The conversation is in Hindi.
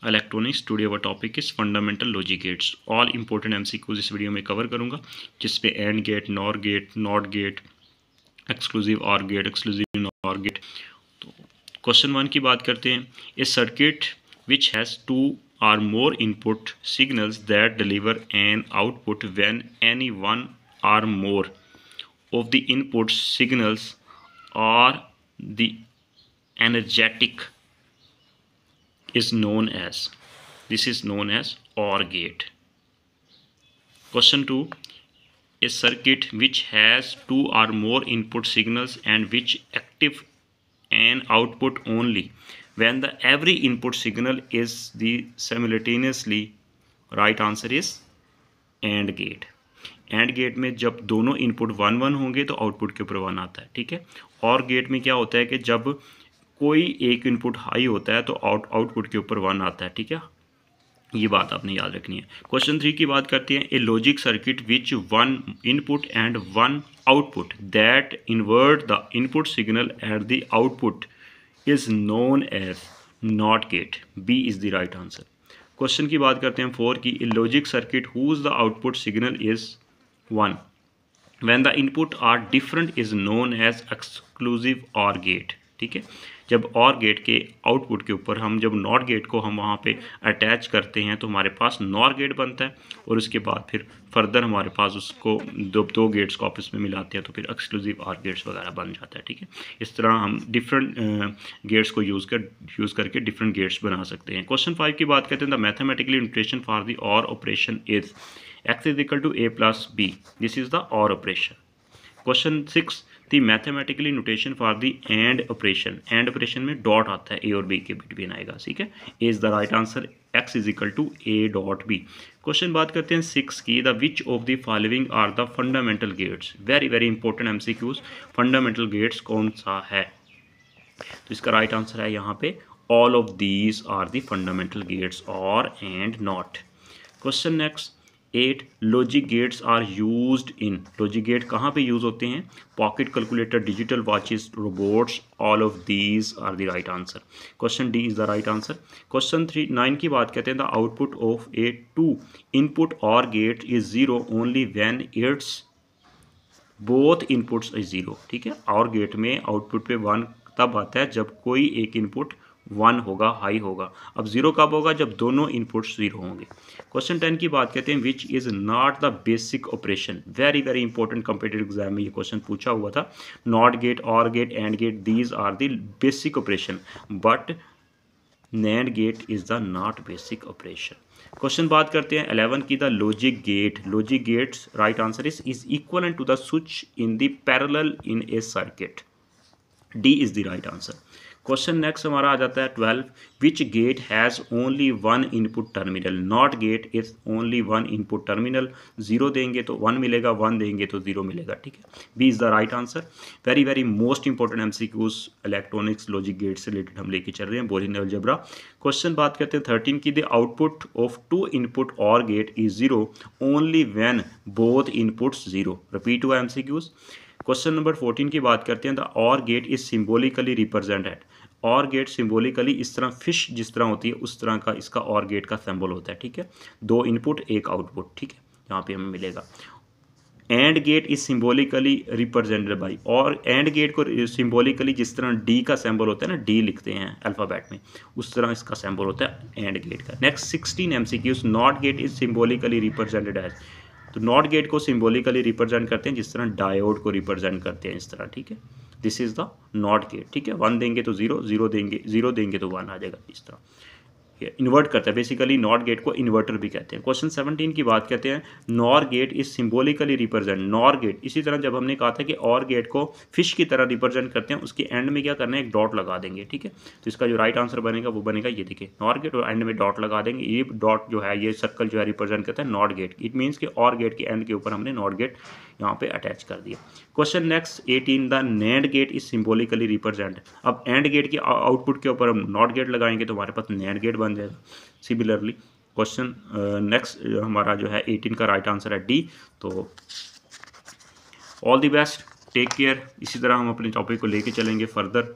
Electronics. Today our topic is fundamental logic gates. All important MCQs इस वीडियो में कवर करूंगा, जिसपे and gate, nor gate, not gate, exclusive or gate, exclusive nor gate. तो क्वेश्चन 1 की बात करते हैं। A circuit which has 2 or more input signals that deliver an output when any one or more of the input signals are the energetic is known as, this is known as OR gate. Question 2, a circuit which has 2 or more input signals and which active an output only when the every input signal is the simultaneously, right answer is AND gate. AND gate में जब दोनों इनपुट 1 1 होंगे तो आउटपुट के ऊपर 1 आता है, ठीक है। और गेट में क्या होता है कि जब कोई एक इनपुट हाई होता है तो आउटपुट के ऊपर 1 आता है, ठीक है। ये बात आपने याद रखनी है। क्वेश्चन 3 की बात करते हैं। A logic circuit which 1 input and 1 output that invert the input signal at the output is known as not gate. B is the right answer. Question की बात करते हैं 4 की। A logic circuit whose the output signal is 1 when the input are different is known as exclusive OR gate, ठीक है। जब OR गेट के आउटपुट के ऊपर हम जब नॉट गेट को हम वहाँ पे अटैच करते हैं तो हमारे पास नॉर गेट बनता है, और उसके बाद फिर फर्दर हमारे पास उसको दो गेट्स को आपस में मिलाते हैं तो फिर एक्सक्लूसिव OR गेट्स वगैरह बन जाता है, ठीक है। इस तरह हम डिफरेंट गेट्स को यूज़ करके डिफरेंट गेट्स बना सकते हैं। क्वेश्चन 5 की बात करते हैं। The mathematically notation for the OR operation is x is equal to a plus b. This is the OR operation. Question 6, the mathematically notation for the AND operation. AND operation में डॉट आता है, a और b के बिटवीन आएगा, ठीक है। A is the right answer. x is equal to a dot b. Question बात करते हैं 6 की। The which of the following are the fundamental gates. Very very important MCQs। Fundamental gates कौन सा है, तो इसका राइट आंसर है यहाँ पे all of these are the fundamental gates or and not. Question next 8, logic gates are used in. Logic gate कहाँ पे यूज होते हैं? Pocket calculator, digital watches, robots, all of these are the right answer. Question D is the right answer. Question 9 की बात करते हैं। The output of a 2 input और gate is 0 only when it's both inputs is 0, ठीक है। और गेट में आउटपुट पे 1 तब आता है जब कोई एक इनपुट 1 होगा, हाई होगा। अब 0 कब होगा? जब दोनों इनपुट्स 0 होंगे। क्वेश्चन 10 की बात करते हैं। Which is not the basic operation. Very very important competitive exam में ये क्वेश्चन पूछा हुआ था। NOT gate, OR gate, AND gate, these are the basic operation, but NAND gate is the not basic operation. Question बात करते हैं 11 की। The logic gate, logic gates right answer is equal to the switch in the parallel in a circuit. D is the right answer. Question next हमारा आ जाता है 12, which gate has only 1 input terminal. Not gate is only 1 input terminal. 0 देंगे तो 1 मिलेगा, 1 देंगे तो 0 मिलेगा, ठीक है। B is the right answer. Very very most important MCQs electronics logic gate से रिलेटेड हम लेके चल रहे हैं। Boolean algebra. क्वेश्चन बात करते हैं 13 की। द आउटपुट ऑफ 2 इनपुट और gate is 0 only when both inputs 0। Repeat हुआ MCQs। क्वेश्चन नंबर 14 की बात करते हैं। The OR gate is symbolically represented. OR gate symbolically इस तरह फिश जिस तरह होती है उस तरह का इसका OR गेट का सिंबल होता है, ठीक है। 2 इनपुट 1 आउटपुट, ठीक है, यहाँ पे हमें मिलेगा। AND gate is symbolically represented by, और एंड गेट को सिम्बोलिकली जिस तरह D का सिंबल होता है ना, D लिखते हैं अल्फ़ाबेट में, उस तरह इसका सिंबल होता है एंड गेट का। Next 16 MCQs। NOT gate is symbolically represented as. तो नॉट गेट को सिम्बोलिकली रिप्रेजेंट करते हैं जिस तरह डायोड को रिप्रेजेंट करते हैं, इस तरह, ठीक है। This is the not gate, ठीक है। 1 देंगे तो 0, 0 देंगे तो 1 आ जाएगा, इस तरह इन्वर्ट करता है। बेसिकली नॉट गेट को इन्वर्टर भी कहते हैं। क्वेश्चन 17 की बात करते हैं। NOR gate is symbolically represent. NOR gate इसी तरह जब हमने कहा था कि और गेट को फिश की तरह रिप्रेजेंट करते हैं, उसके एंड में क्या करना है? एक डॉट लगा देंगे, ठीक है। तो इसका जो राइट आंसर बनेगा वो बनेगा ये, देखिए, नॉर गेट और एंड में डॉट लगा देंगे। ये डॉट जो है, ये सर्कल जो है रिप्रेजेंट करता है नॉट गेट। इट मीन्स कि और गेट के एंड के ऊपर हमने नॉट गेट यहाँ पे अटैच कर दिया। Question next 18, the NAND gate is symbolically represent. अब एंड गेट के आउटपुट के ऊपर हम नॉट गेट लगाएंगे तो हमारे पास NAND गेट बन जाएगा। सिमिलरली क्वेश्चन नेक्स्ट हमारा जो है 18 का राइट आंसर है डी। तो all the best, take care. इसी तरह हम अपने टॉपिक को लेके चलेंगे फर्दर।